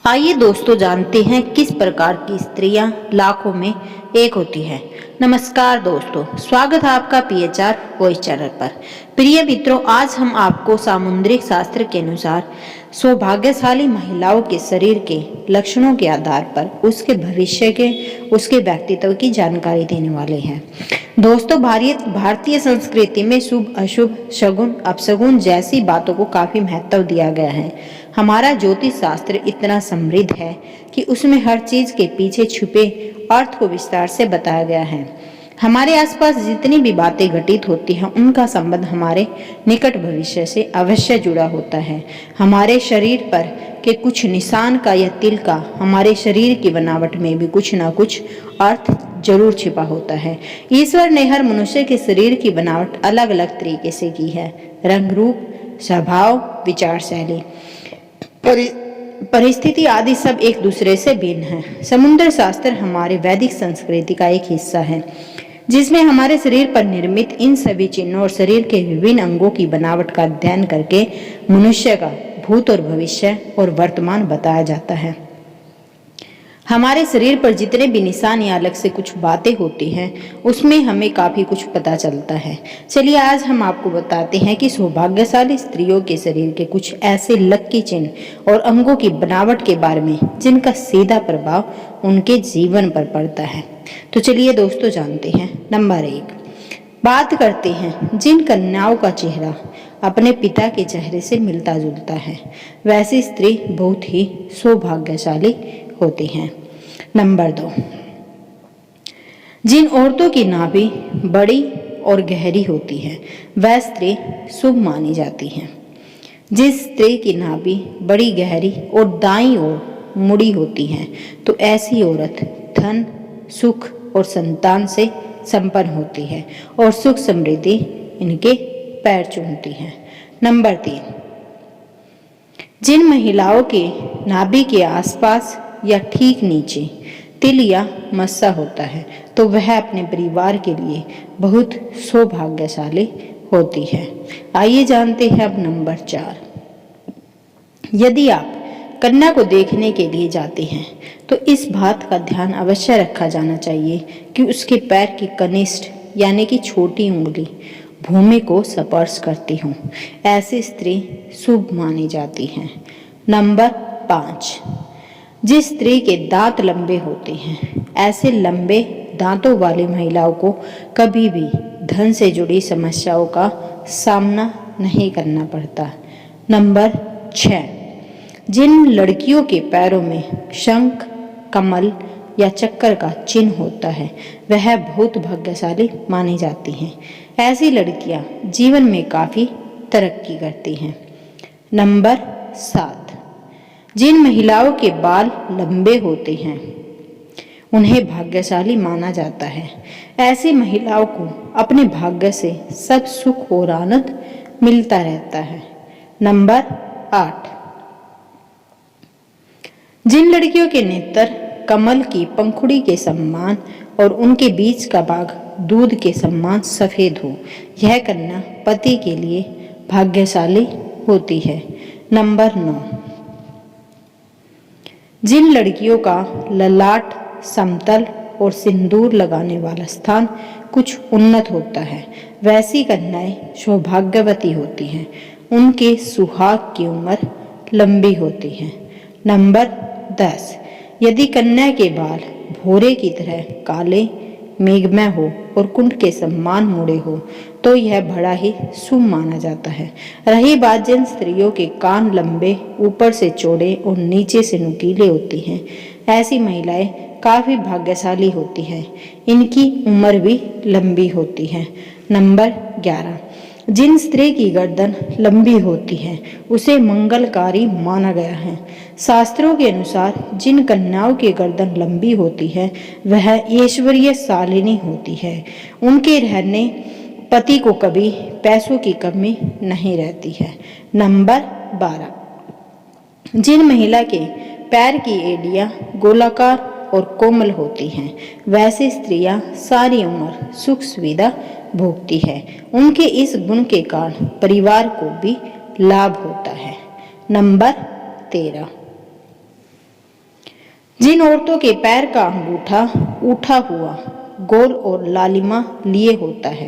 आइए दोस्तों जानते हैं किस प्रकार की स्त्रियां लाखों में एक होती हैं। नमस्कार दोस्तों, स्वागत है आपका पीएचआर वॉइस चैनल पर। प्रिय मित्रों, आज हम आपको सामुद्रिक शास्त्र के अनुसार सौभाग्यशाली महिलाओं के शरीर के लक्षणों के आधार पर उसके भविष्य के उसके व्यक्तित्व की जानकारी देने वाले हैं। दोस्तों, भारतीय संस्कृति में शुभ अशुभ, शगुन अपशगुन जैसी बातों को काफी महत्व दिया गया है। हमारा ज्योतिष शास्त्र इतना समृद्ध है कि उसमें हर चीज के पीछे छुपे अर्थ को विस्तार से बताया गया है। हमारे आसपास जितनी भी बातें घटित होती हैं उनका संबंध हमारे निकट भविष्य से अवश्य जुड़ा होता है। हमारे शरीर पर के कुछ निशान का या तिल का हमारे शरीर की बनावट में भी कुछ ना कुछ अर्थ जरूर छिपा होता है। ईश्वर ने हर मनुष्य के शरीर की बनावट अलग अलग तरीके से की है। रंग रूप, स्वभाव, विचार शैली, परिस्थिति आदि सब एक दूसरे से भिन्न है। समुद्र शास्त्र हमारे वैदिक संस्कृति का एक हिस्सा है जिसमें हमारे शरीर पर निर्मित इन सभी चिन्हों और शरीर के विभिन्न अंगों की बनावट का अध्ययन करके मनुष्य का भूत और भविष्य और वर्तमान बताया जाता है। हमारे शरीर पर जितने भी निशान या अलग से कुछ बातें होती हैं उसमें हमें काफी कुछ पता चलता है। चलिए आज हम आपको बताते हैं कि सौभाग्यशाली स्त्रियों के शरीर के कुछ ऐसे लकी चिन्ह और अंगों की बनावट के बारे में जिनका सीधा प्रभाव उनके जीवन पर पड़ता है। तो चलिए दोस्तों जानते हैं। नंबर 1, बात करते हैं जिन कन्याओं का चेहरा अपने पिता के चेहरे से मिलता जुलता है वैसी स्त्री बहुत ही सौभाग्यशाली होती हैं। नंबर 2, जिन औरतों की नाभि बड़ी और गहरी होती है वह स्त्री शुभ मानी जाती है। जिस स्त्री की नाभि बड़ी गहरी और दाईं ओर मुड़ी होती है तो ऐसी औरत धन, सुख और संतान से संपन्न होती है और सुख समृद्धि इनके पैर चूमती है। नंबर 3, जिन महिलाओं के नाभि के आसपास या ठीक नीचे तिल या मस्सा होता है तो वह अपने परिवार के लिए बहुत सौभाग्यशाली होती है। आइए जानते हैं अब नंबर 4, यदि आप कन्या को देखने के लिए जाते हैं तो इस बात का ध्यान अवश्य रखा जाना चाहिए कि उसके पैर की कनिष्ठ यानी कि छोटी उंगली भूमि को स्पर्श करती हो। ऐसी स्त्री शुभ मानी जाती है। नंबर 5, जिस स्त्री के दांत लंबे होते हैं ऐसे लंबे दांतों वाली महिलाओं को कभी भी धन से जुड़ी समस्याओं का सामना नहीं करना पड़ता। नंबर 6, जिन लड़कियों के पैरों में शंख, कमल या चक्कर का चिन्ह होता है वह बहुत भाग्यशाली मानी जाती हैं। ऐसी लड़कियां जीवन में काफी तरक्की करती हैं। नंबर 7, जिन महिलाओं के बाल लंबे होते हैं उन्हें भाग्यशाली माना जाता है। ऐसी महिलाओं को अपने भाग्य से सब सुख और आनंद मिलता रहता है। नंबर 8, जिन लड़कियों के नेत्र कमल की पंखुड़ी के समान और उनके बीच का भाग दूध के समान सफेद हो, यह कन्या पति के लिए भाग्यशाली होती है। नंबर 9, जिन लड़कियों का ललाट समतल और सिंदूर लगाने वाला स्थान कुछ उन्नत होता है वैसी कन्याएं सौभाग्यवती होती हैं। उनके सुहाग की उम्र लंबी होती है। नंबर 10, यदि कन्या के बाल भोरे की तरह काले, मेघमय हो और कुंड के समान मुड़े हो तो यह बड़ा ही शुभ माना जाता है। रही बात जिन स्त्रियों के कान लंबे, ऊपर से चौड़े और नीचे से नुकीले होती हैं ऐसी महिलाएं काफी भाग्यशाली होती हैं। इनकी उम्र भी लंबी होती है। नंबर 11, जिन स्त्री की गर्दन लंबी होती है उसे मंगलकारी माना गया है। शास्त्रों के अनुसार जिन कन्याओं की गर्दन लंबी होती है वह ऐश्वर्यशालिनी होती है। उनके रहने पति को कभी पैसों की कमी नहीं रहती है। नंबर 12, जिन महिला के पैर की एड़ियां गोलाकार और कोमल होती हैं वैसी स्त्रियां सारी उम्र सुख सुविधा भोगती है। उनके इस गुण के कारण परिवार को भी लाभ होता है। नंबर 13, जिन औरतों के पैर का अंगूठा उठा हुआ गोल और लालिमा लिए होता है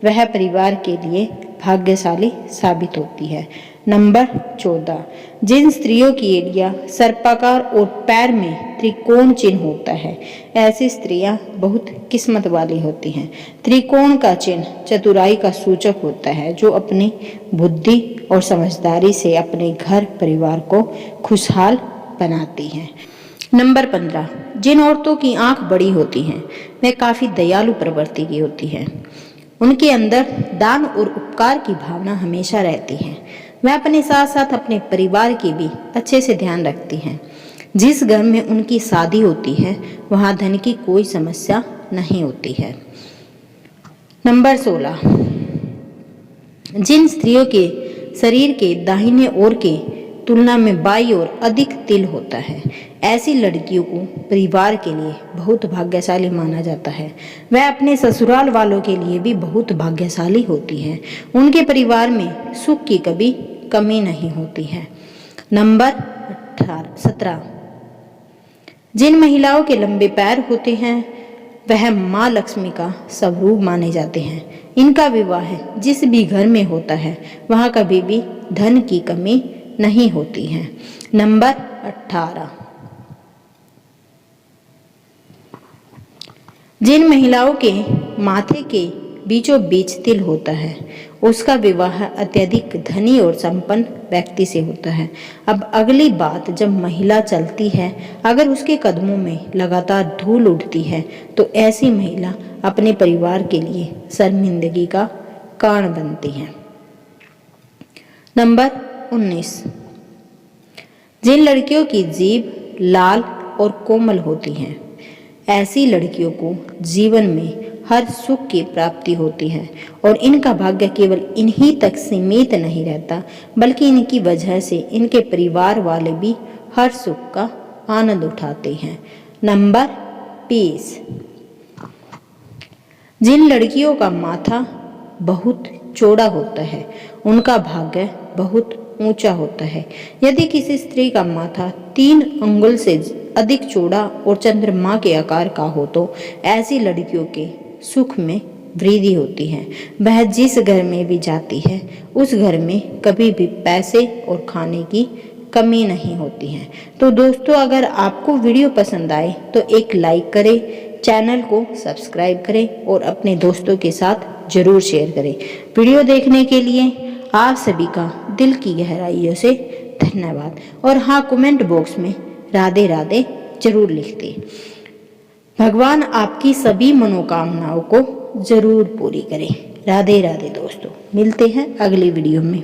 वह परिवार के लिए भाग्यशाली साबित होती है। नंबर 14, जिन स्त्रियों की एड़ियां सर्पाकार और पैर में त्रिकोण चिन्ह होता है ऐसी स्त्रियां बहुत किस्मत वाली होती हैं। त्रिकोण का चिन्ह चतुराई का सूचक होता है जो अपनी बुद्धि और समझदारी से अपने घर परिवार को खुशहाल बनाती हैं। नंबर 15, जिन औरतों की आंख बड़ी होती हैं वे काफी दयालु प्रवृत्ति की होती हैं। उनके अंदर दान और उपकार की भावना हमेशा रहती है। वह अपने साथ साथ अपने परिवार की भी अच्छे से ध्यान रखती हैं। जिस घर में उनकी शादी होती है वहां धन की कोई समस्या नहीं होती है। नंबर 16, जिन स्त्रियों के शरीर के दाहिने ओर के तुलना में बाईं ओर अधिक तिल होता है ऐसी लड़कियों को परिवार के लिए बहुत भाग्यशाली माना जाता है। वह अपने ससुराल वालों के लिए भी बहुत भाग्यशाली होती है। उनके परिवार में सुख की कभी कमी नहीं होती है। नंबर 17, जिन महिलाओं के लंबे पैर होते हैं वह माँ लक्ष्मी का स्वरूप माने जाते हैं। इनका विवाह जिस भी घर में होता है वहाँ कभी भी धन की कमी नहीं होती है। नंबर 18, जिन महिलाओं के माथे के बीचों बीच तिल होता है उसका विवाह अत्यधिक धनी और संपन्न व्यक्ति से होता है। अब अगली बात, जब महिला चलती है अगर उसके कदमों में लगातार धूल उड़ती है तो ऐसी महिला अपने परिवार के लिए शर्मिंदगी का कारण बनती है। नंबर 19, जिन लड़कियों की जीभ लाल और कोमल होती हैं ऐसी लड़कियों को जीवन में हर सुख की प्राप्ति होती है और इनका भाग्य केवल इन्हीं तक सीमित नहीं रहता बल्कि इनकी वजह से इनके परिवार वाले भी हर सुख का आनंद उठाते हैं। नंबर 20, जिन लड़कियों का माथा बहुत चौड़ा होता है उनका भाग्य बहुत ऊंचा होता है। यदि किसी स्त्री का माथा 3 अंगुल से अधिक चौड़ा और चंद्रमा के आकार का हो तो ऐसी लड़कियों के सुख में वृद्धि होती है। वह जिस घर में भी जाती है उस घर में कभी भी पैसे और खाने की कमी नहीं होती है। तो दोस्तों, अगर आपको वीडियो पसंद आए तो एक लाइक करें, चैनल को सब्सक्राइब करें और अपने दोस्तों के साथ जरूर शेयर करें। वीडियो देखने के लिए आप सभी का दिल की गहराइयों से धन्यवाद। और हाँ, कमेंट बॉक्स में राधे राधे जरूर लिख दें। भगवान आपकी सभी मनोकामनाओं को जरूर पूरी करें। राधे राधे दोस्तों, मिलते हैं अगली वीडियो में।